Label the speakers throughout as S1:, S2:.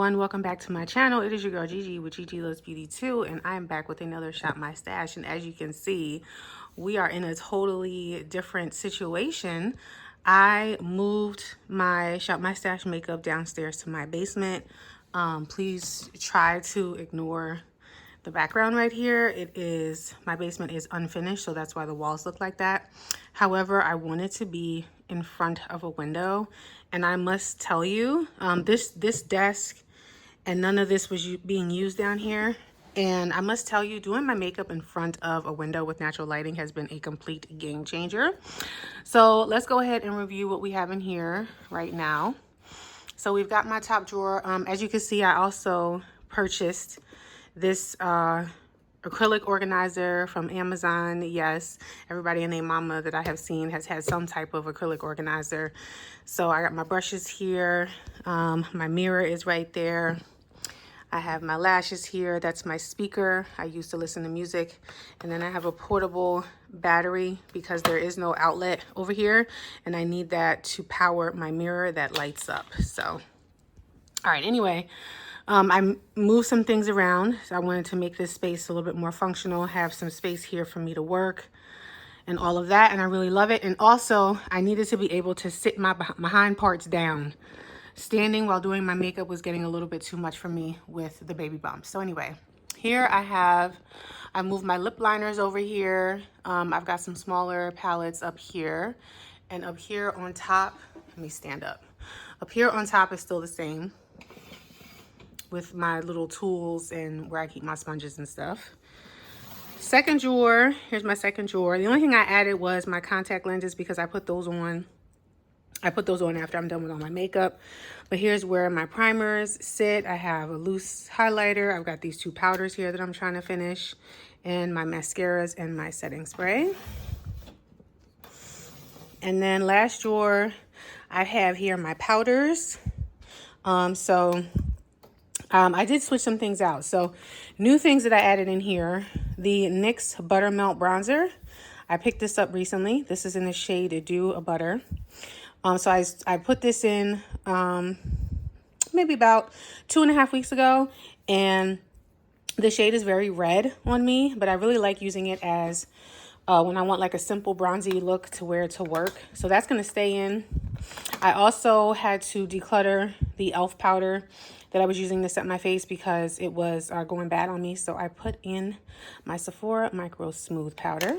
S1: everyone, welcome back to my channel. It is your girl Gigi with Gigi Loves Beauty 2, and I am back with another Shop My Stash. And as you can see, we are in a totally different situation. I moved my Shop My Stash makeup downstairs to my basement. Please try to ignore the background right here. My basement is unfinished, so that's why the walls look like that. However, I wanted to be in front of a window, and I must tell you, this desk and none of this was being used down here. And I must tell you, doing my makeup in front of a window with natural lighting has been a complete game changer. So let's go ahead and review what we have in here right now. So we've got my top drawer. As you can see, I also purchased this acrylic organizer from Amazon. Yes, everybody and their mama that I have seen has had some type of acrylic organizer. So I got my brushes here. My mirror is right there. I have my lashes here. That's my speaker I use to listen to music. And then I have a portable battery because there is no outlet over here, and I need that to power my mirror that lights up. So, all right, anyway, I moved some things around. So I wanted to make this space a little bit more functional, have some space here for me to work and all of that, and I really love it. And also, I needed to be able to sit my hind parts down. Standing while doing my makeup was getting a little bit too much for me with the baby bumps. So anyway, here I moved my lip liners over here. I've got some smaller palettes up here, and up here on top, let me stand up. Up here on top is still the same with my little tools and where I keep my sponges and stuff. Second drawer, here's my second drawer. The only thing I added was my contact lenses because I put those on after I'm done with all my makeup. But here's where my primers sit. I have a loose highlighter. I've got these two powders here that I'm trying to finish, and my mascaras and my setting spray. And then last drawer, I have here my powders. I did switch some things out. So new things that I added in here, the NYX Buttermelt Bronzer. I picked this up recently. This is in the shade Dew a Butter. So I put this in maybe about 2.5 weeks ago, and the shade is very red on me, but I really like using it as when I want like a simple bronzy look to wear to work. So that's going to stay in. I also had to declutter the e.l.f. powder that I was using to set my face because it was going bad on me. So I put in my Sephora Micro Smooth powder.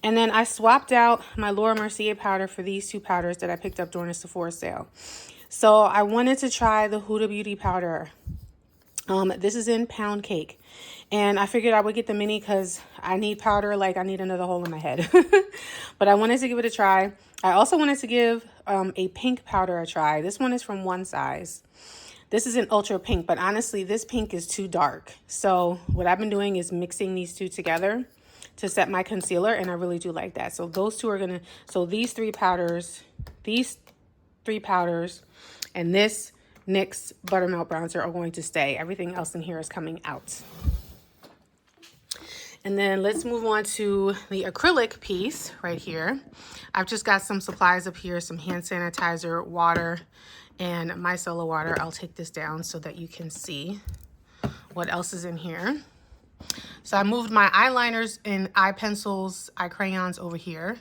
S1: And then I swapped out my Laura Mercier powder for these two powders that I picked up during the Sephora sale. So I wanted to try the Huda Beauty powder. This is in Pound Cake. And I figured I would get the mini because I need powder like I need another hole in my head. But I wanted to give it a try. I also wanted to give a pink powder a try. This one is from One Size. This is an ultra pink, but honestly, this pink is too dark. So what I've been doing is mixing these two together to set my concealer, and I really do like that. So those two are so these three powders, and this NYX Buttermelt Bronzer are going to stay. Everything else in here is coming out. And then let's move on to the acrylic piece right here. I've just got some supplies up here, some hand sanitizer, water, and micellar water. I'll take this down so that you can see what else is in here. So I moved my eyeliners and eye pencils, eye crayons over here.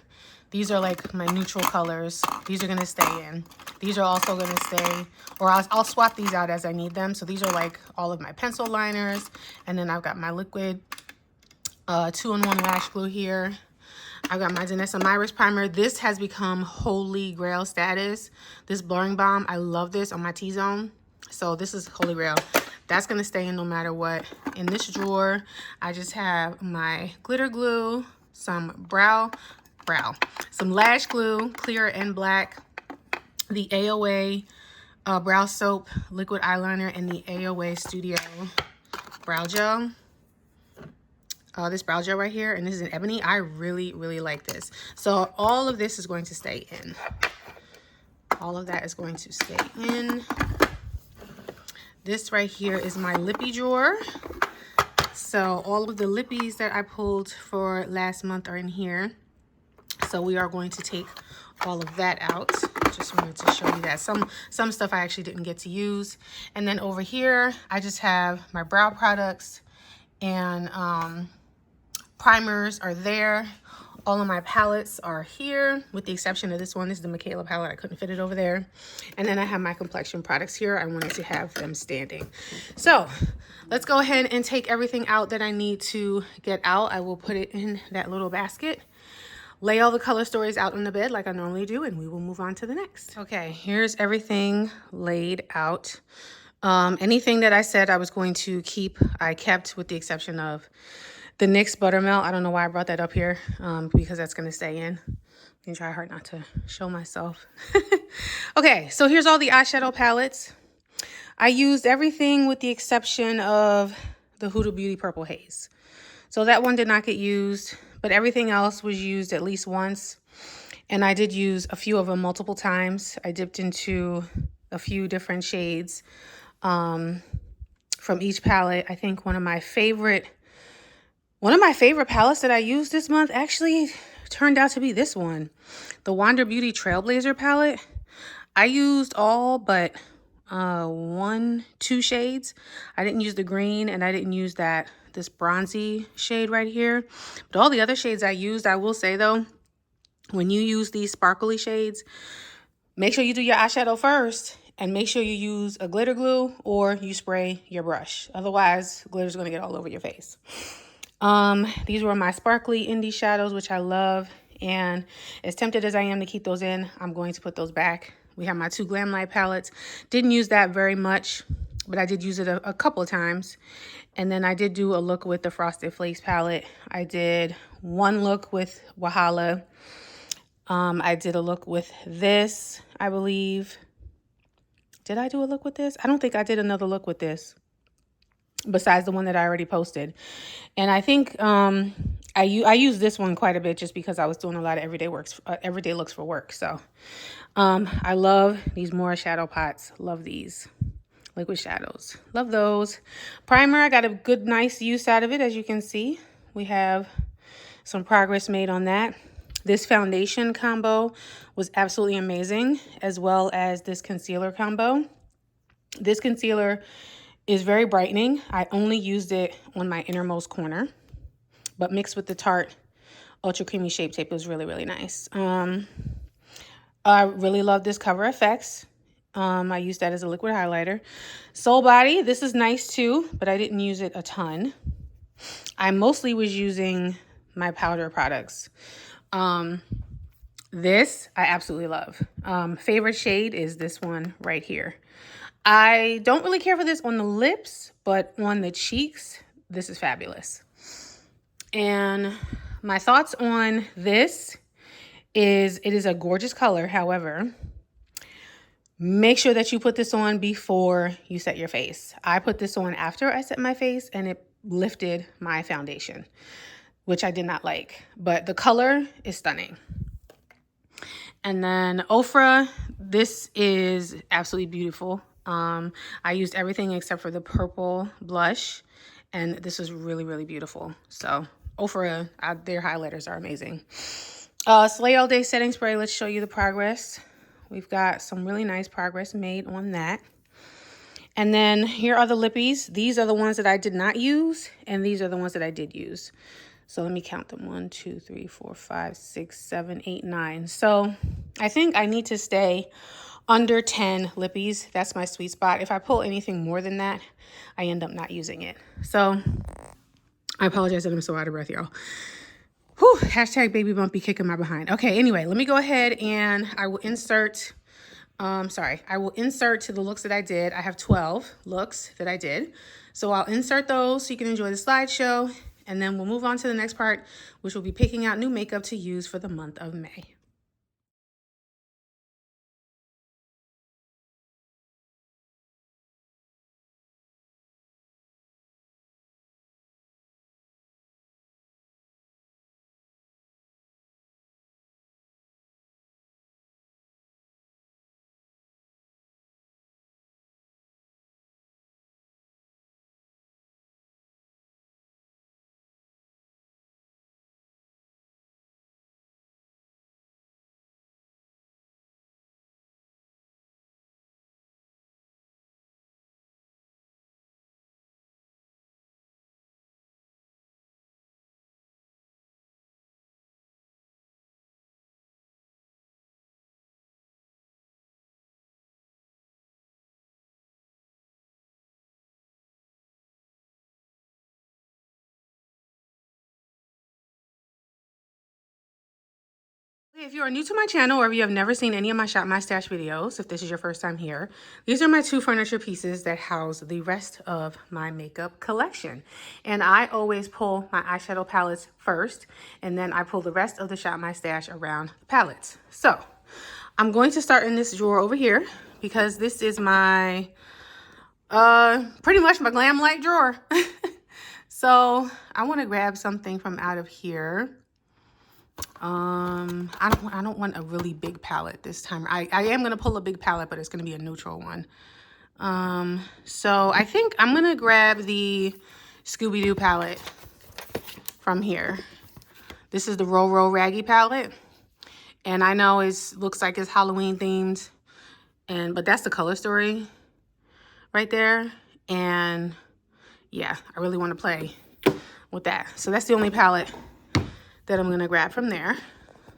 S1: These are like my neutral colors. These are gonna stay in. These are also gonna stay, or I'll swap these out as I need them. So these are like all of my pencil liners. And then I've got my liquid 2-in-1 lash glue here. I've got my Danessa Myricks primer. This has become holy grail status. This blurring balm, I love this on my T-zone. So this is holy grail. That's going to stay in no matter what. In this drawer, I just have my glitter glue, some some lash glue, clear and black, the AOA brow soap liquid eyeliner, and the AOA Studio brow gel. This brow gel right here, and this is in ebony. I really, really like this. So all of this is going to stay in. All of that is going to stay in. This right here is my lippy drawer. So all of the lippies that I pulled for last month are in here. So we are going to take all of that out just wanted to show you that. Some stuff I actually didn't get to use. And then over here, I just have my brow products and primers are there. All of my palettes are here, with the exception of this one. This is the Michaela palette. I couldn't fit it over there. And then I have my complexion products here. I wanted to have them standing. So let's go ahead and take everything out that I need to get out. I will put it in that little basket. Lay all the color stories out on the bed like I normally do, and we will move on to the next. Okay, here's everything laid out. Anything that I said I was going to keep, I kept, with the exception of the NYX Buttermilk. I don't know why I brought that up here, because that's going to stay in. And try hard not to show myself. Okay, so here's all the eyeshadow palettes. I used everything with the exception of the Huda Beauty Purple Haze. So that one did not get used, but everything else was used at least once. And I did use a few of them multiple times. I dipped into a few different shades from each palette. I think one of my favorite palettes that I used this month actually turned out to be this one, the Wander Beauty Trailblazer palette. I used all but 2 shades. I didn't use the green, and I didn't use this bronzy shade right here. But all the other shades I used. I will say though, when you use these sparkly shades, make sure you do your eyeshadow first, and make sure you use a glitter glue or you spray your brush. Otherwise, glitter's gonna get all over your face. These were my sparkly indie shadows, which I love. And as tempted as I am to keep those in, I'm going to put those back. We have my 2 Glam Light palettes. Didn't use that very much, but I did use it a couple of times. And then I did do a look with the Frosted Flakes palette. I did one look with Wahala. I did a look with this, I believe. Did I do a look with this? I don't think I did another look with this, besides the one that I already posted. And I think I use this one quite a bit just because I was doing a lot of everyday looks for work. So I love these Mora shadow pots. Love these liquid shadows. Love those. Primer, I got a good nice use out of it. As you can see, we have some progress made on that. This foundation combo was absolutely amazing, as well as this concealer combo. This concealer is very brightening. I only used it on my innermost corner, but mixed with the Tarte Ultra Creamy Shape Tape, it was really, really nice. I really love this Cover FX. I used that as a liquid highlighter. Soul Body, this is nice too, but I didn't use it a ton. I mostly was using my powder products. This I absolutely love. Favorite shade is this one right here. I don't really care for this on the lips, but on the cheeks, this is fabulous. And my thoughts on this is it is a gorgeous color. However, make sure that you put this on before you set your face. I put this on after I set my face, and it lifted my foundation, which I did not like. But the color is stunning. And then Ofra, this is absolutely beautiful. I used everything except for the purple blush, and this is really, really beautiful. So Ofra, their highlighters are amazing. Slay All Day Setting Spray, let's show you the progress. We've got some really nice progress made on that. And then here are the lippies. These are the ones that I did not use, and these are the ones that I did use. So let me count them. 1, 2, 3, 4, 5, 6, 7, 8, 9. So I think I need to stay under 10 lippies. That's my sweet spot. If I pull anything more than that, I end up not using it. So I apologize that I'm so out of breath, y'all. Whew, hashtag baby bumpy kicking my behind. Okay, anyway, let me go ahead and I will insert, I will insert to the looks that I did. I have 12 looks that I did. So I'll insert those so you can enjoy the slideshow. And then we'll move on to the next part, which will be picking out new makeup to use for the month of May. If you are new to my channel or if you have never seen any of my Shop My Stash videos, if this is your first time here, these are my 2 furniture pieces that house the rest of my makeup collection. And I always pull my eyeshadow palettes first, and then I pull the rest of the Shop My Stash around the palettes. So I'm going to start in this drawer over here because this is my, pretty much my glam light drawer. So I want to grab something from out of here. I don't want a really big palette this time. I am going to pull a big palette, but it's going to be a neutral one. So I think I'm going to grab the Scooby-Doo palette from here. This is the Row Raggy palette. And I know it looks like it's Halloween themed, but that's the color story right there. And yeah, I really want to play with that. So that's the only palette that I'm gonna grab from there.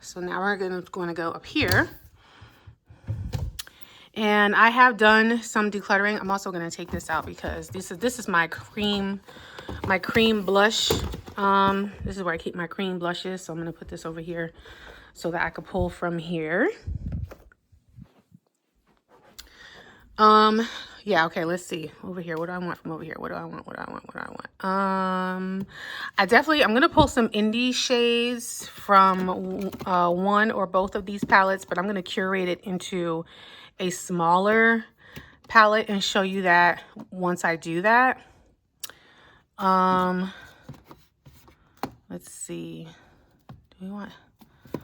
S1: So now we're going to go up here. And I have done some decluttering. I'm also gonna take this out because this is my cream blush. This is where I keep my cream blushes. So I'm gonna put this over here so that I could pull from here. Yeah, okay, let's see. Over here, what do I want from over here? What do I want? I'm gonna pull some indie shades from one or both of these palettes, but I'm gonna curate it into a smaller palette and show you that once I do that. Let's see. Do we want... I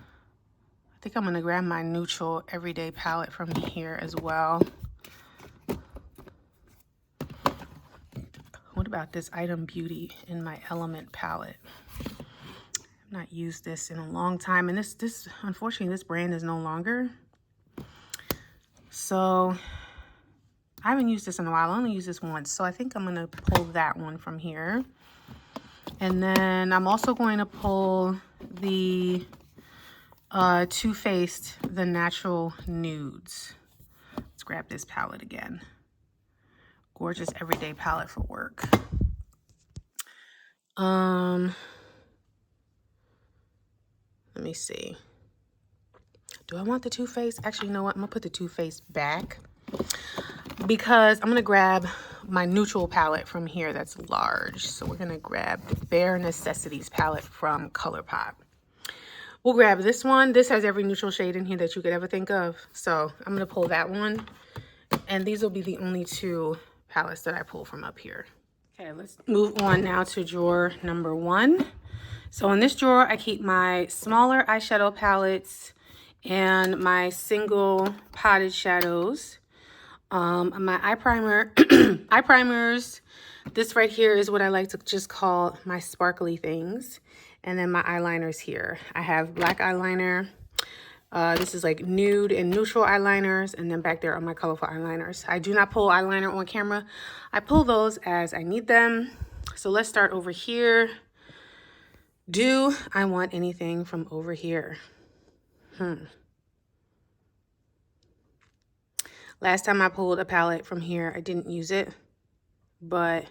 S1: think I'm gonna grab my neutral everyday palette from here as well. What about this Item Beauty in my Element palette? I've not used this in a long time, and this unfortunately this brand is no longer. So I haven't used this in a while. I only used this once, so I think I'm gonna pull that one from here. And then I'm also going to pull the Too Faced The Natural Nudes. Let's grab this palette again. Gorgeous everyday palette for work. Let me see. Do I want the Too Faced? Actually, you know what? I'm gonna put the Too Faced back because I'm gonna grab my neutral palette from here that's large. So we're gonna grab the Bare Necessities palette from ColourPop. We'll grab this one. This has every neutral shade in here that you could ever think of. So I'm gonna pull that one. And these will be the only 2 palettes that I pull from up here. Okay, let's move on now to drawer number 1. So in this drawer, I keep my smaller eyeshadow palettes and my single potted shadows. My eye primer, eye primers. This right here is what I like to just call my sparkly things. And then my eyeliners here. I have black eyeliner. This is like nude and neutral eyeliners, and then back there are my colorful eyeliners. I do not pull eyeliner on camera. I pull those as I need them. So let's start over here. Do I want anything from over here? Last time I pulled a palette from here, I didn't use it, but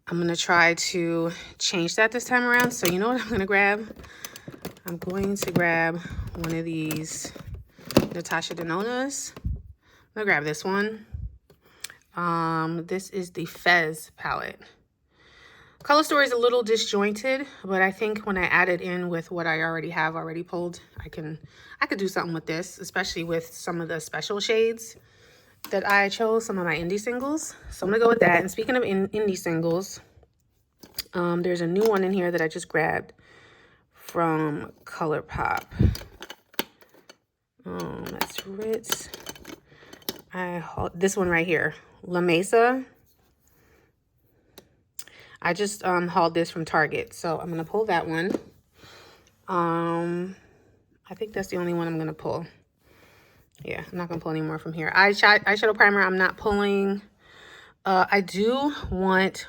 S1: I'm gonna try to change that this time around. So you know what I'm gonna grab? I'm going to grab one of these Natasha Denona's. I'm gonna grab this one. This is the Fez palette. Color story is a little disjointed, but I think when I add it in with what I already have pulled, I could do something with this, especially with some of the special shades that I chose, some of my indie singles. So I'm gonna go with that. And speaking of indie singles, there's a new one in here that I just grabbed from ColourPop. That's Ritz. This one right here, La Mesa. I just hauled this from Target, so I'm gonna pull that one. I think that's the only one I'm gonna pull. Yeah, I'm not gonna pull any more from here. Eyeshadow primer, I'm not pulling. I do want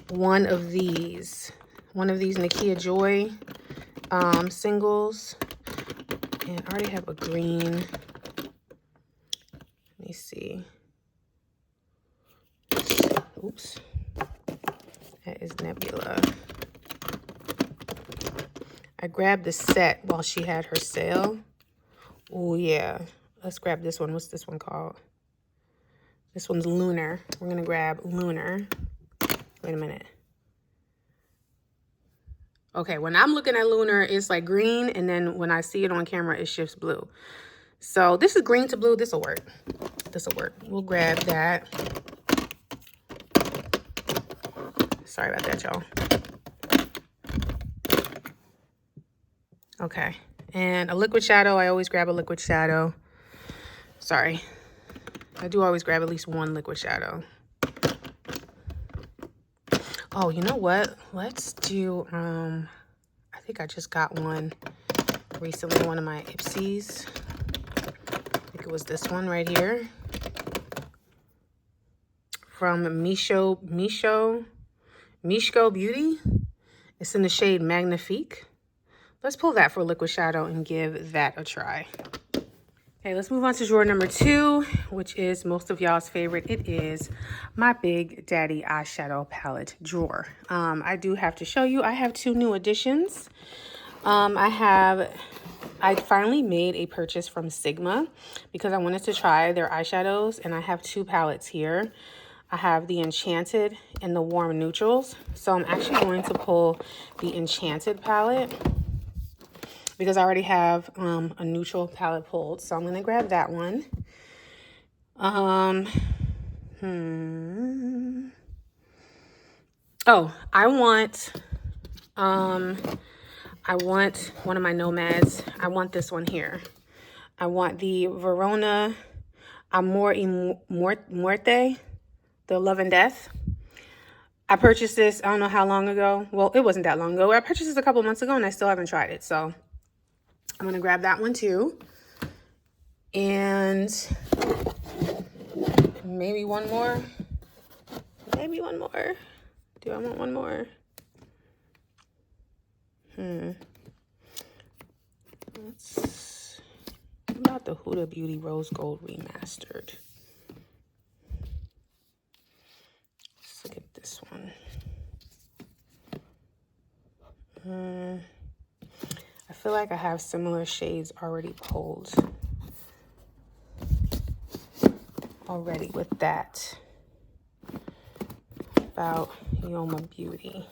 S1: one of these Nakia Joy singles, and I already have a green. Let me see. Oops, that is Nebula. I grabbed the set while she had her sale. Oh, yeah. Let's grab this one. What's this one called? This one's Lunar. We're going to grab Lunar. Wait a minute. Okay, when I'm looking at Lunar, it's like green, and then when I see it on camera, it shifts blue. So this is green to blue. This will work. This will work. We'll grab that. Sorry about that, y'all. Okay, and a liquid shadow. I always grab a liquid shadow. Sorry. I do always grab at least one liquid shadow. Oh, you know what? Let's do, I think I just got one recently, one of my Ipsies. I think it was this one right here. From Mishko Beauty. It's in the shade Magnifique. Let's pull that for liquid shadow and give that a try. Okay, let's move on to drawer number 2, which is most of y'all's favorite. It is my Big Daddy eyeshadow palette drawer. I do have to show you, I have 2 new additions. I finally made a purchase from Sigma because I wanted to try their eyeshadows, and I have 2 palettes here. I have the Enchanted and the Warm Neutrals. So I'm actually going to pull the Enchanted palette because I already have a neutral palette pulled. So I'm going to grab that one. Oh, I want one of my Nomads. I want this one here. I want the Verona Amor y Muerte, the Love and Death. I purchased this, I don't know how long ago. Well, it wasn't that long ago. I purchased this a couple months ago and I still haven't tried it. So I'm going to grab that one too. And maybe one more. Maybe one more. Do I want one more? Let's, what about the Huda Beauty Rose Gold Remastered? Let's look at this one. I feel like I have similar shades already pulled. Already with that. About Yoma Beauty.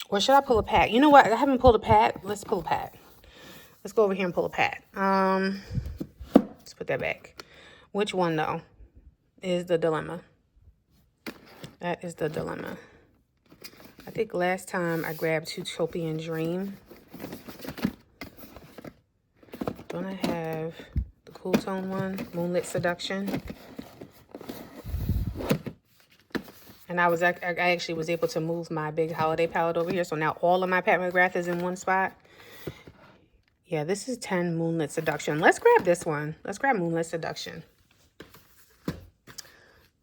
S1: Or should I pull a pack? You know what? I haven't pulled a pack. Let's pull a pack. Let's go over here and pull a pack. Let's put that back. Which one, though, is the dilemma? That is the dilemma. I think last time I grabbed Utopian Dream. Don't I have the Cool Tone one? Moonlit Seduction. And I actually was able to move my big holiday palette over here. So now all of my Pat McGrath is in one spot. Yeah, this is 10 Moonlit Seduction. Let's grab this one. Let's grab Moonlit Seduction.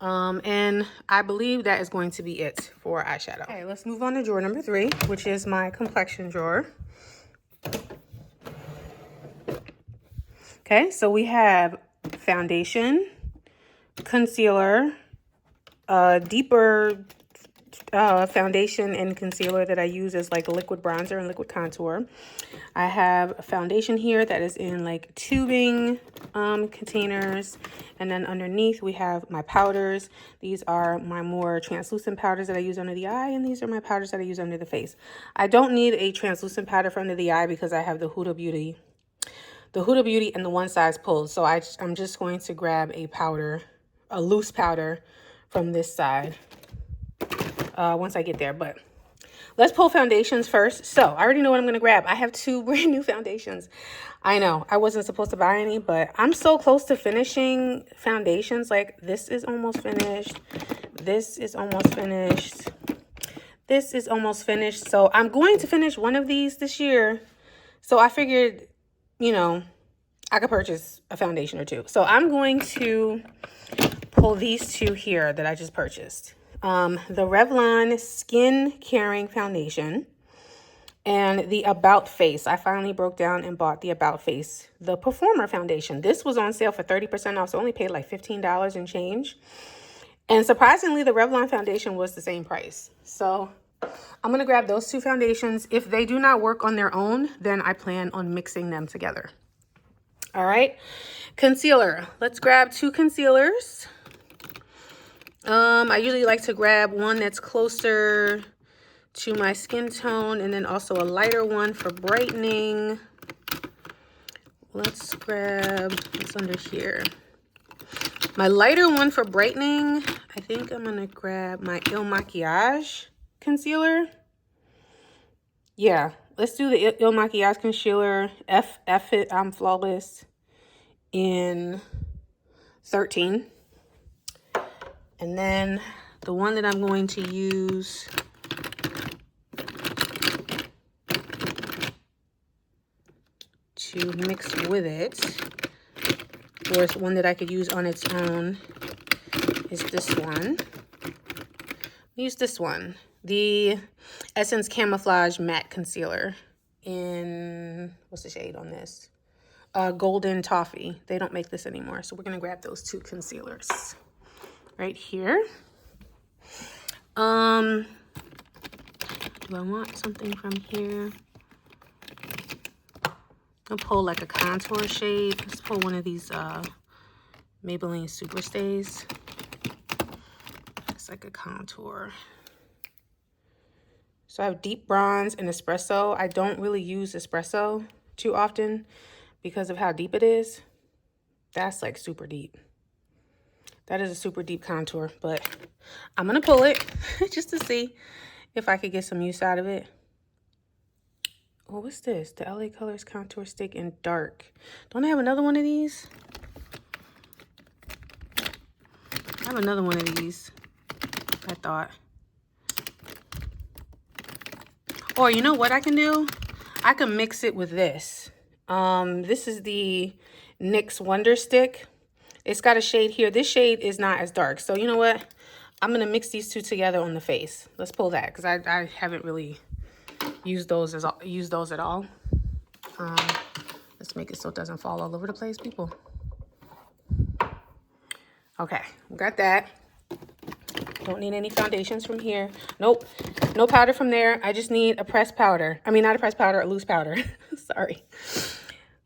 S1: And I believe that is going to be it for eyeshadow. Okay, let's move on to drawer number 3, which is my complexion drawer. Okay, so we have foundation, concealer, deeper foundation and concealer that I use as like liquid bronzer and liquid contour. I have a foundation here that is in like tubing containers, and then underneath we have my powders. These are my more translucent powders that I use under the eye, and these are my powders that I use under the face. I don't need a translucent powder for under the eye because I have the Huda Beauty and the one size pulled. So I'm just going to grab a powder, a loose powder from this side once I get there. But let's pull foundations first. So I already know what I'm going to grab. I have 2 brand new foundations. I know I wasn't supposed to buy any, but I'm so close to finishing foundations. Like this is almost finished. This is almost finished. This is almost finished. So I'm going to finish one of these this year. So I figured, you know, I could purchase a foundation or 2. So I'm going to pull these 2 here that I just purchased. The Revlon Skin Caring Foundation and the About Face. I finally broke down and bought the About Face, the Performer Foundation. This was on sale for 30% off, so I only paid like $15 and change. And surprisingly, the Revlon foundation was the same price. So I'm gonna grab those two foundations. If they do not work on their own, then I plan on mixing them together. All right, concealer. Let's grab two concealers. I usually like to grab one that's closer to my skin tone and then also a lighter one for brightening. Let's grab what's under here. My lighter one for brightening, I think I'm gonna grab my Il Makiage concealer. Yeah, let's do the Il Makiage concealer F It I'm Flawless in 13. And then the one that I'm going to use to mix with it, or it's one that I could use on its own, is this one. Use this one, the Essence Camouflage Matte Concealer in, what's the shade on this? Golden Toffee. They don't make this anymore, so we're gonna grab those two concealers right here. Do I want something from here? I'll pull like a contour shade. Let's pull one of these Maybelline Super Stays. It's like a contour. So I have deep bronze and espresso. I don't really use espresso too often because of how deep it is. That's like super deep. That is a super deep contour, but I'm gonna pull it just to see if I could get some use out of it. Oh, what's this? The LA Colors Contour Stick in Dark. Don't I have another one of these? I have another one of these, I thought. Or you know what I can do? I can mix it with this. This is the NYX Wonder Stick. It's got a shade here. This shade is not as dark. So you know what? I'm going to mix these two together on the face. Let's pull that because I haven't really used those at all. Let's make it so it doesn't fall all over the place, people. Okay, we got that. Don't need any foundations from here. Nope, no powder from there. I just need a pressed powder. I mean, not a pressed powder, a loose powder. Sorry.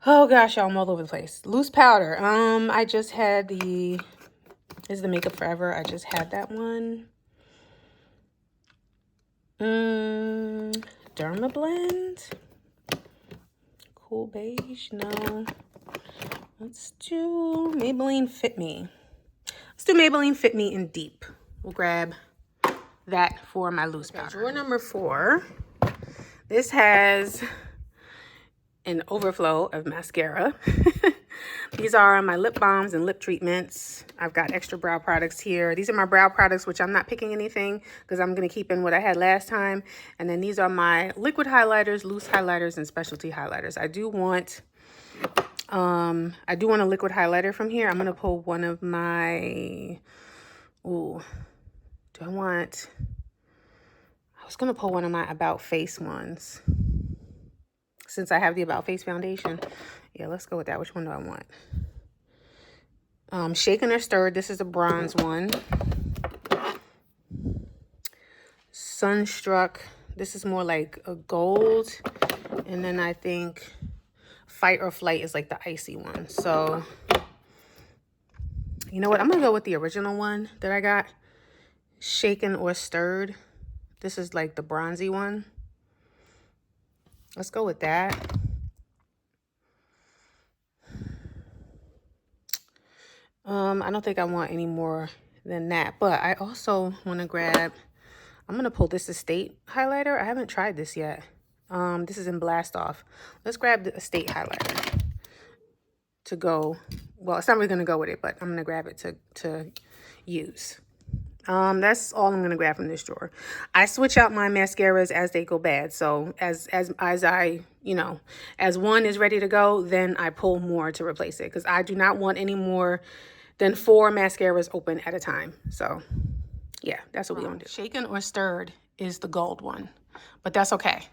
S1: Oh gosh, y'all, I'm all over the place. Loose powder. I just had this is the Makeup Forever. I just had that one. Derma Blend. Cool Beige. No. Let's do Maybelline Fit Me. Let's do Maybelline Fit Me in Deep. We'll grab that for my loose powder. Drawer number 4. This has an overflow of mascara. These are my lip balms and lip treatments. I've got extra brow products here. These are my brow products, which I'm not picking anything because I'm going to keep in what I had last time. And then these are my liquid highlighters, loose highlighters, and specialty highlighters. I do want a liquid highlighter from here. I'm going to pull one of my, I was going to pull one of my About Face ones. Since I have the About Face foundation. Yeah, let's go with that. Which one do I want? Shaken or Stirred. This is a bronze one. Sunstruck. This is more like a gold. And then I think Fight or Flight is like the icy one. So, you know what? I'm going to go with the original one that I got. Shaken or Stirred. This is like the bronzy one. Let's go with that. I don't think I want any more than that, but I also want to grab, I'm going to pull this Estate highlighter. I haven't tried this yet. This is in Blast Off. Let's grab the Estate highlighter to go, well, it's not really going to go with it, but I'm going to grab it to use. That's all I'm going to grab from this drawer. I switch out my mascaras as they go bad. So as I, as one is ready to go, then I pull more to replace it because I do not want any more than 4 mascaras open at a time. So yeah, that's what we're going to do. Shaken or Stirred is the gold one, but that's okay.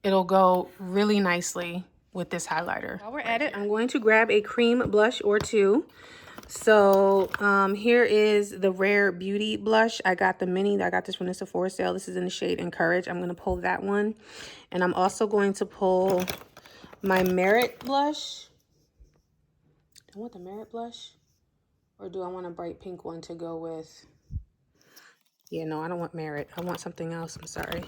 S1: It'll go really nicely with this highlighter. While we're at it, I'm going to grab a cream blush or two. So here is the Rare Beauty blush. I got the mini. I got this from the Sephora sale. This is in the shade Encourage. I'm going to pull that one. And I'm also going to pull my Merit blush. Do I want the Merit blush? Or do I want a bright pink one to go with? Yeah, no, I don't want Merit. I want something else. I'm sorry.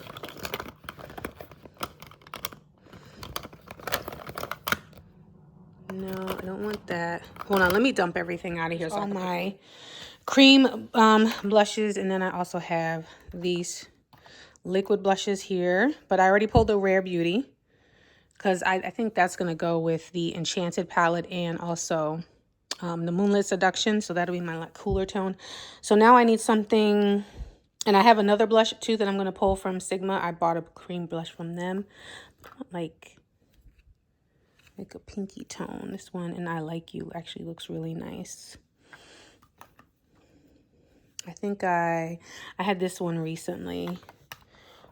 S1: No, I don't want that. Hold on, let me dump everything out of here. So all my cream blushes, and then I also have these liquid blushes here. But I already pulled the Rare Beauty because I think that's going to go with the Enchanted palette and also the Moonlit Seduction. So that'll be my like cooler tone. So now I need something, and I have another blush too that I'm going to pull from Sigma. I bought a cream blush from them. Like a pinky tone. This one, and I Like You, actually looks really nice. I think I had this one recently.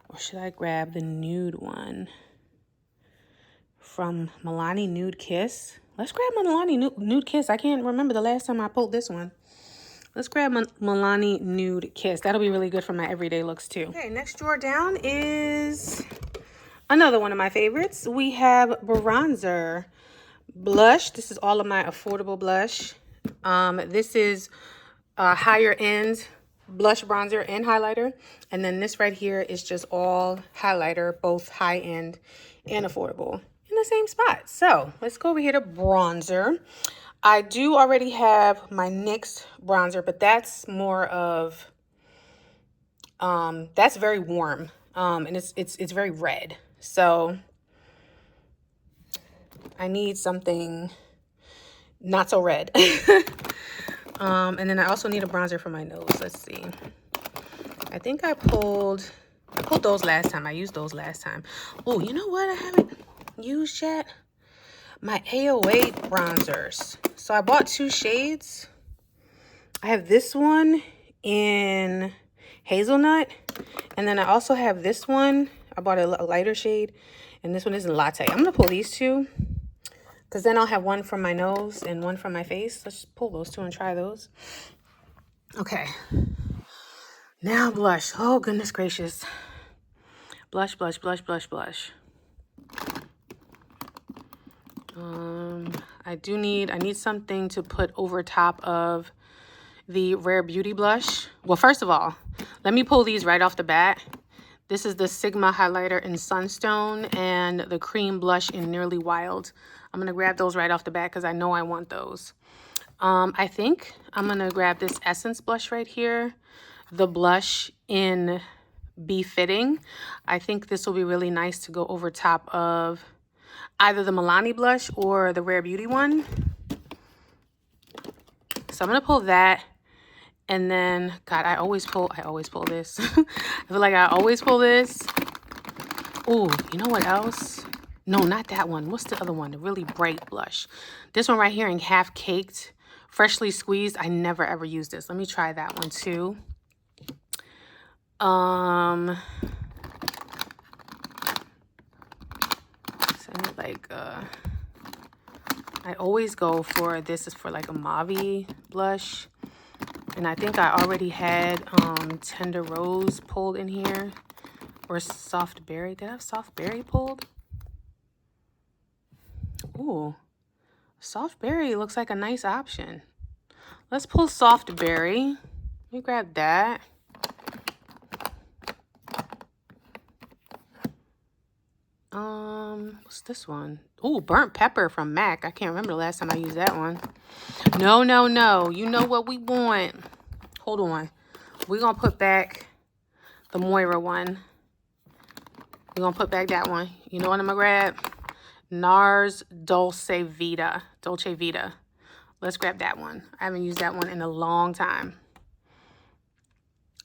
S1: Or should I grab the nude one from Milani Nude Kiss? Let's grab Milani Nude Kiss. I can't remember the last time I pulled this one. Let's grab Milani Nude Kiss. That'll be really good for my everyday looks too. Okay, next drawer down is another one of my favorites. We have Bronzer blush. This is all of my affordable blush. This is a higher end blush, bronzer, and highlighter. And then this right here is just all highlighter, both high end and affordable in the same spot. So let's go over here to bronzer. I do already have my NYX bronzer, but that's more of that's very warm. And it's very red. So I need something not so red. And then I also need a bronzer for my nose. Let's see. I think I pulled those last time. I used those last time. Oh, you know what I haven't used yet? My AOA bronzers. So I bought 2 shades. I have this one in Hazelnut. And then I also have this one. I bought a lighter shade. And this one is in Latte. I'm going to pull these 2. Because then I'll have one from my nose and one from my face. Let's just pull those 2 and try those. Okay. Now blush. Oh, goodness gracious. Blush, blush, blush, blush, blush. I need something to put over top of the Rare Beauty blush. Well, first of all, let me pull these right off the bat. This is the Sigma highlighter in Sunstone and the cream blush in Nearly Wild. I'm going to grab those right off the bat because I know I want those. I think I'm going to grab this Essence blush right here. The blush in Befitting. I think this will be really nice to go over top of either the Milani blush or the Rare Beauty one. So I'm going to pull that. And then, God, I always pull this. I feel like I always pull this. Oh, you know what else? No, not that one. What's the other one? The really bright blush. This one right here in Half Caked, Freshly Squeezed. I never ever use this. Let me try that one too. I always go for this is for like a mauve blush. And I think I already had Tender Rose pulled in here. Or Soft Berry. Did I have Soft Berry pulled? Ooh. Soft Berry looks like a nice option. Let's pull Soft Berry. Let me grab that. What's this one? Ooh, Burnt Pepper from MAC. I can't remember the last time I used that one. No, no, no. You know what we want. Hold on. We're going to put back the Moira one. We're going to put back that one. You know what I'm going to grab? NARS Dolce Vita. Let's grab that one. I haven't used that one in a long time.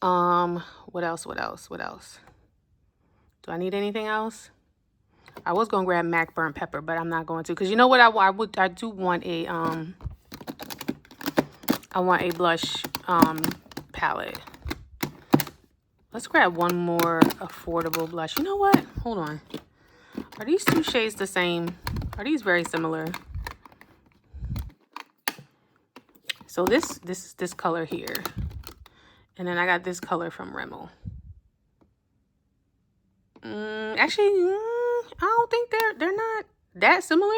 S1: What else? Do I need anything else? I was going to grab MAC Burnt Pepper, but I'm not going to. Because you know what I do want a, I want a blush palette. Let's grab one more affordable blush. You know what? Hold on. Are these 2 shades the same? Are these very similar? So this is this color here. And then I got this color from Rimmel. Actually, I don't think they're not that similar.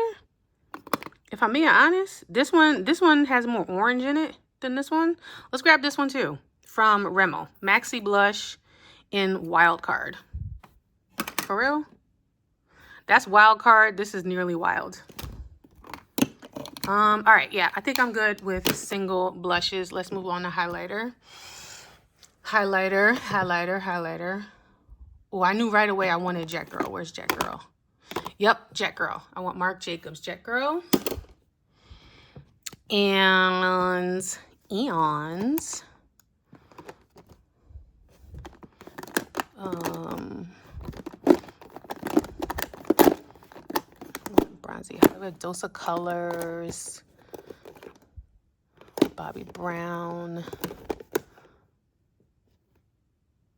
S1: If I'm being honest, this one has more orange in it than this one. Let's grab this one too, from Rimmel. Maxi Blush in Wild Card. For real? That's Wild Card. This is Nearly Wild. All right, yeah, I think I'm good with single blushes. Let's move on to highlighter. Highlighter. Oh, I knew right away I wanted Jet Girl. Where's Jet Girl? Yep, Jet Girl. I want Marc Jacobs Jet Girl. And Eons. Bronzy highlight. Dose of Colors. Bobbi Brown.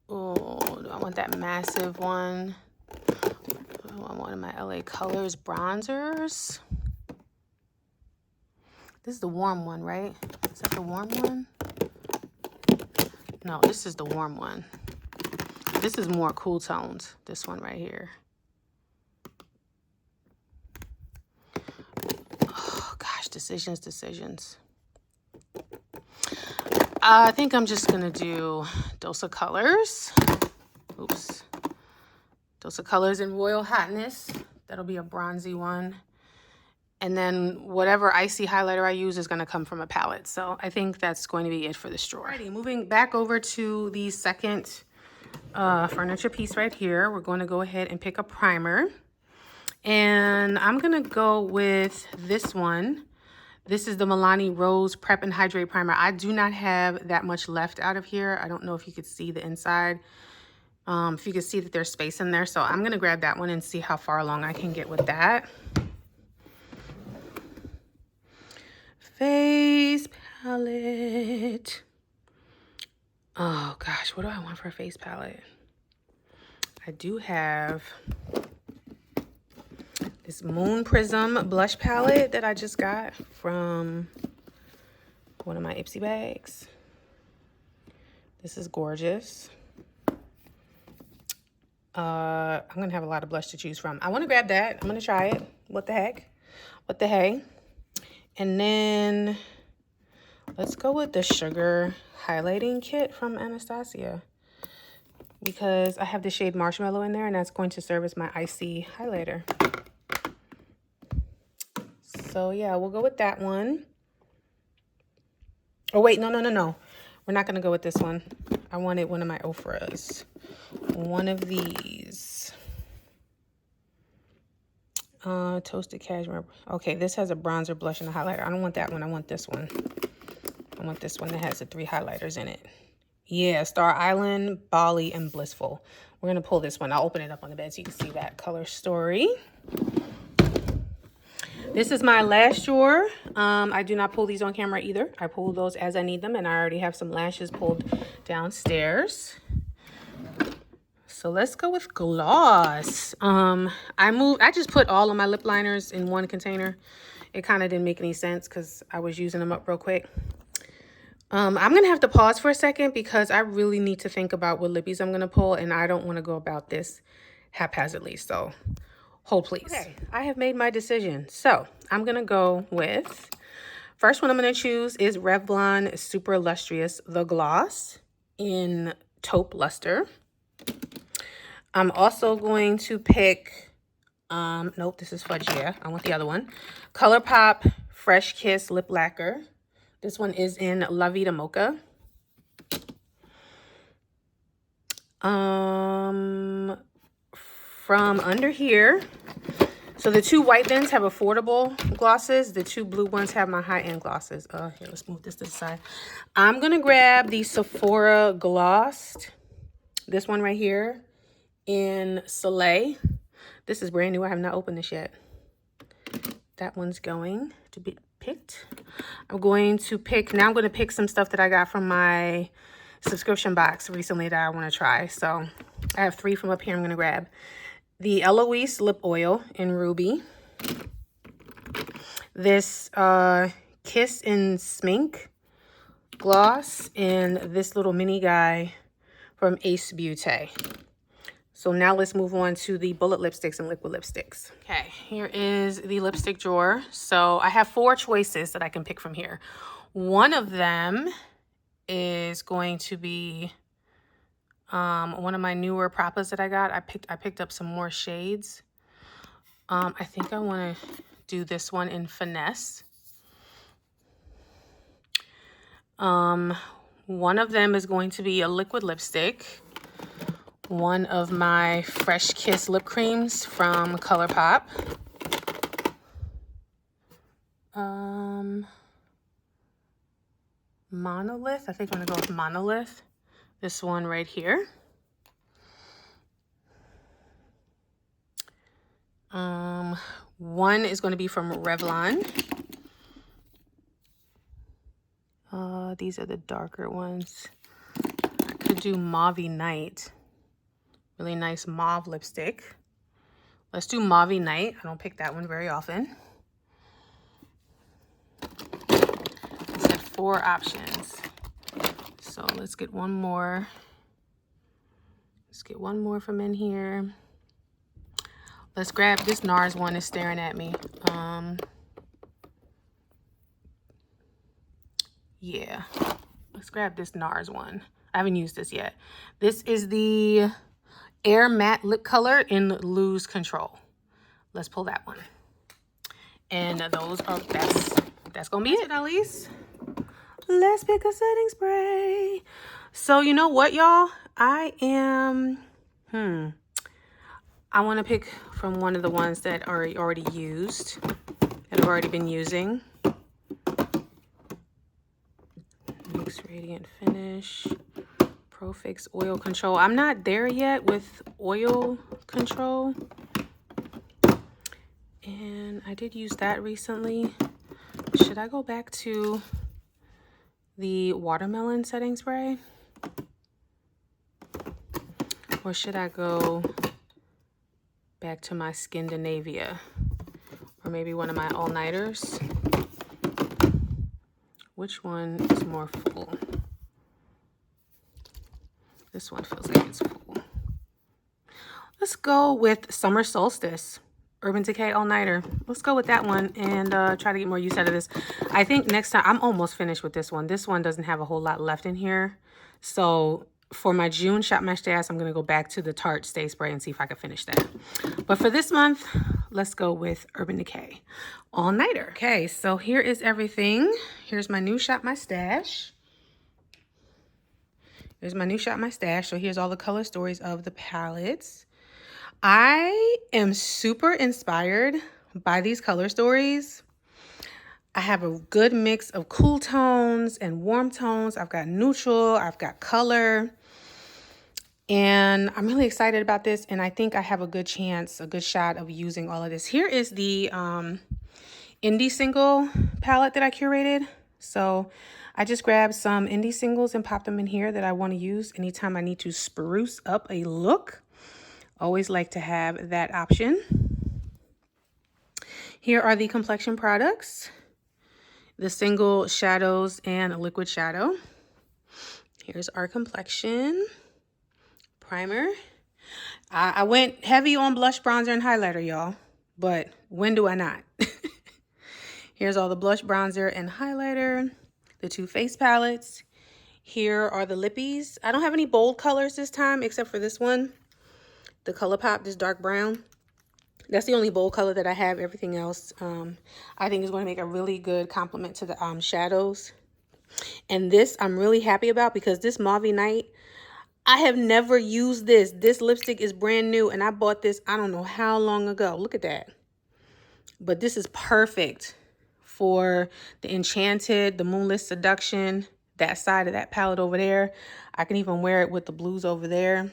S1: Oh, do I want that massive one? Oh, I want my LA Colors bronzers. This is the warm one, right? Is that the warm one? No, this is the warm one. This is more cool tones, this one right here. Oh, gosh, decisions. I think I'm just going to do Dose of Colors. Oops. Dose of Colors in Royal Hotness. That'll be a bronzy one. And then whatever icy highlighter I use is going to come from a palette. So I think that's going to be it for this drawer. Alrighty, moving back over to the second furniture piece right here. We're going to go ahead and pick a primer. And I'm going to go with this one. This is the Milani Rose Prep and Hydrate Primer. I do not have that much left out of here. I don't know if you could see the inside. If you can see that there's space in there. So I'm going to grab that one and see how far along I can get with that. Face palette. Oh gosh, what do I want for a face palette? I do have this Moon Prism blush palette that I just got from one of my Ipsy bags. This is gorgeous. I'm gonna have a lot of blush to choose from. I want to grab that. I'm gonna try it. What the heck? What the hey? And then let's go with the Sugar Highlighting Kit from Anastasia, because I have the shade Marshmallow in there, and that's going to serve as my icy highlighter. So yeah, we'll go with that one. Oh wait, no. We're not gonna go with this one. I wanted one of my Ofras. One of these. Toasted Cashmere. Okay, this has a bronzer, blush, and a highlighter. I don't want that one. I want this one. I want this one that has the 3 highlighters in it. Yeah, Star Island, Bali, and Blissful. We're going to pull this one. I'll open it up on the bed so you can see that color story. This is my lash drawer. I do not pull these on camera either. I pull those as I need them, and I already have some lashes pulled downstairs. So let's go with gloss. I just put all of my lip liners in one container. It kind of didn't make any sense because I was using them up real quick. I'm going to have to pause for a second because I really need to think about what lippies I'm going to pull, and I don't want to go about this haphazardly. So hold please. Okay, I have made my decision. So I'm going to go with, first one I'm going to choose is Revlon Super Lustrous The Gloss in Taupe Luster. I'm also going to pick, nope, this is Fudge, yeah, I want the other one. ColourPop Fresh Kiss Lip Lacquer. This one is in La Vida Mocha. From under here, so the 2 white bins have affordable glosses. The 2 blue ones have my high-end glosses. Here, let's move this to the side. I'm going to grab the Sephora Glossed, this one right here, in Soleil. This is brand new. I have not opened this yet. That one's going to be picked. I'm going to pick some stuff that I got from my subscription box recently that I want to try. So I have 3 from up here I'm going to grab. The Eloise Lip Oil in Ruby. This Kiss in Smink gloss in this little mini guy from Ace Beauty. So now let's move on to the bullet lipsticks and liquid lipsticks. Okay, here is the lipstick drawer. So I have 4 choices that I can pick from here. One of them is going to be one of my newer Propas that I got. I picked up some more shades. I think I want to do this one in Finesse. One of them is going to be a liquid lipstick. One of my Fresh Kiss lip creams from ColourPop. Monolith. I think I'm gonna go with Monolith. This one right here. One is going to be from Revlon. These are the darker ones. I could do Mauvey Night. Really nice mauve lipstick. Let's do Mauvey Night. I don't pick that one very often. I said 4 options. So let's get one more. Let's get one more from in here. Let's grab this NARS one is staring at me. Yeah, let's grab this NARS one. I haven't used this yet. This is the Air Matte Lip Color in Lose Control. Let's pull that one. And those are, that's gonna be it, at least. Let's pick a setting spray. So you know what, y'all? I want to pick from one of the ones that are already used, that I've already been using. Mix Radiant Finish, Pro Fix Oil Control. I'm not there yet with oil control. And I did use that recently. Should I go back to the watermelon setting spray? Or should I go back to my Scandinavia? Or maybe one of my all-nighters? Which one is more full? This one feels like it's full. Let's go with Summer Solstice, Urban Decay All-Nighter. Let's go with that one and try to get more use out of this. I think next time, I'm almost finished with this one. This one doesn't have a whole lot left in here. So for my June Shop My Stash, I'm going to go back to the Tarte Stay Spray and see if I can finish that. But for this month, let's go with Urban Decay All-Nighter. Okay, so here is everything. Here's my new Shop My Stash. Here's my new Shop My Stash. So here's all the color stories of the palettes. I am super inspired by these color stories. I have a good mix of cool tones and warm tones. I've got neutral, I've got color. And I'm really excited about this. And I think I have a good chance, a good shot of using all of this. Here is the indie single palette that I curated. So I just grabbed some indie singles and popped them in here that I want to use anytime I need to spruce up a look. Always like to have that option. Here are the complexion products. The single shadows and a liquid shadow. Here's our complexion primer. I went heavy on blush, bronzer, and highlighter, y'all. But when do I not? Here's all the blush, bronzer, and highlighter. The 2 face palettes. Here are the lippies. I don't have any bold colors this time except for this one. The ColourPop, this dark brown. That's the only bold color that I have. Everything else I think is going to make a really good complement to the shadows. And this I'm really happy about because this Mauvey Night, I have never used this. This lipstick is brand new and I bought this I don't know how long ago. Look at that. But this is perfect for the Enchanted, the Moonlit Seduction, that side of that palette over there. I can even wear it with the blues over there.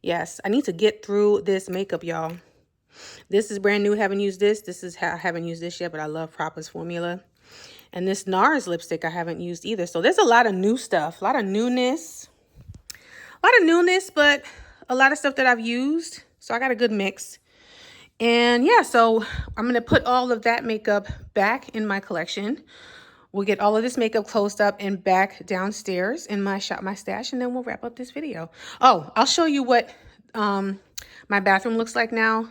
S1: Yes, I need to get through this makeup, y'all. This is brand new. Haven't used this. This is how I haven't used this yet, but I love Propa's formula. And this NARS lipstick I haven't used either. So there's a lot of new stuff, a lot of newness. But a lot of stuff that I've used. So I got a good mix. And yeah, so I'm going to put all of that makeup back in my collection we'll get all of this makeup closed up and back downstairs in my Shop My Stash, and then we'll wrap up this video. Oh, I'll show you what my bathroom looks like now.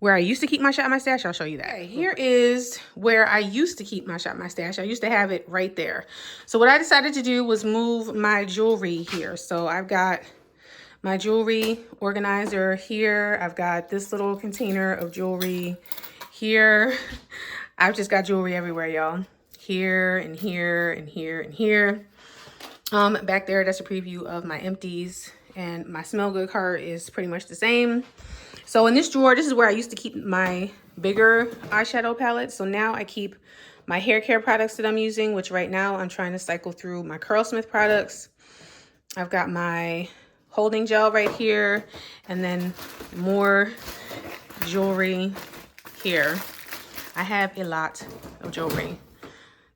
S1: Where I used to keep my Shop My Stash, I'll show you that. Okay, here is where I used to keep my Shop My Stash. I used to have it right there. So what I decided to do was move my jewelry here. So I've got my jewelry organizer here. I've got this little container of jewelry here. I've just got jewelry everywhere, y'all. Here and here and here and here. Back there, that's a preview of my empties, and my Smell Good cart is pretty much the same. So in this drawer, this is where I used to keep my bigger eyeshadow palettes. So now I keep my hair care products that I'm using, which right now I'm trying to cycle through my Curlsmith products. I've got my holding gel right here, and then more jewelry here. I have a lot of jewelry.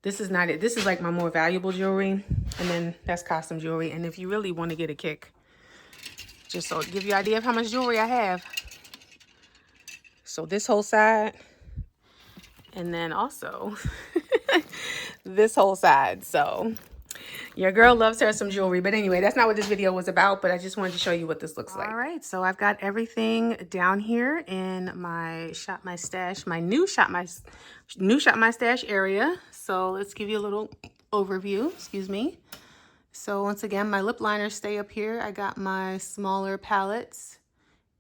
S1: This is not it. This is like my more valuable jewelry, and then that's costume jewelry. And if you really want to get a kick, just so to give you an idea of how much jewelry I have. So this whole side, and then also this whole side. So your girl loves her some jewelry. But anyway, that's not what this video was about, but I just wanted to show you what this looks like. All right, so I've got everything down here in my Shop My Stash, my new Shop My Stash area. So let's give you a little overview, excuse me. So once again, my lip liners stay up here. I got my smaller palettes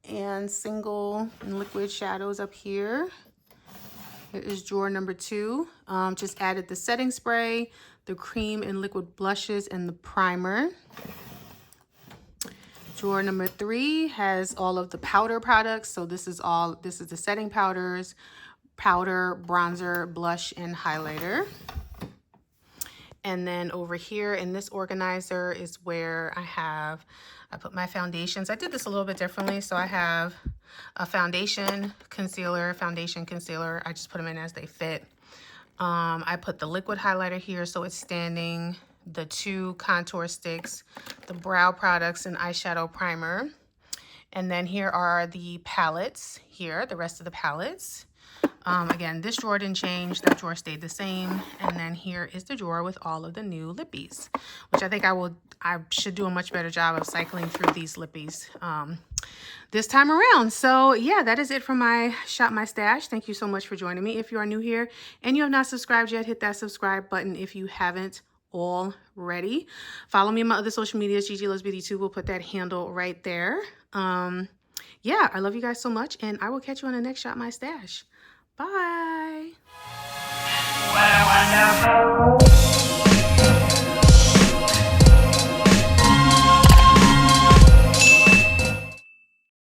S1: and single and liquid shadows up here. Here is drawer number 2. Just added the setting spray, the cream and liquid blushes, and the primer. Drawer number 3 has all of the powder products. So this is the setting powders, powder, bronzer, blush, and highlighter. And then over here in this organizer is where I put my foundations. I did this a little bit differently. So I have a foundation, concealer. I just put them in as they fit. I put the liquid highlighter here so it's standing, the 2 contour sticks, the brow products, and eyeshadow primer. And then here are the palettes here, the rest of the palettes. Again, this drawer didn't change. That drawer stayed the same. And then here is the drawer with all of the new lippies, which I think I should do a much better job of cycling through these lippies this time around. So yeah, that is it for my Shop My Stash. Thank you so much for joining me. If you are new here and you have not subscribed yet, hit that subscribe button if you haven't already. Follow me on my other social medias, Gigi Loves Beauty 2. We'll put that handle right there. Yeah, I love you guys so much, and I will catch you on the next Shop My Stash. Bye.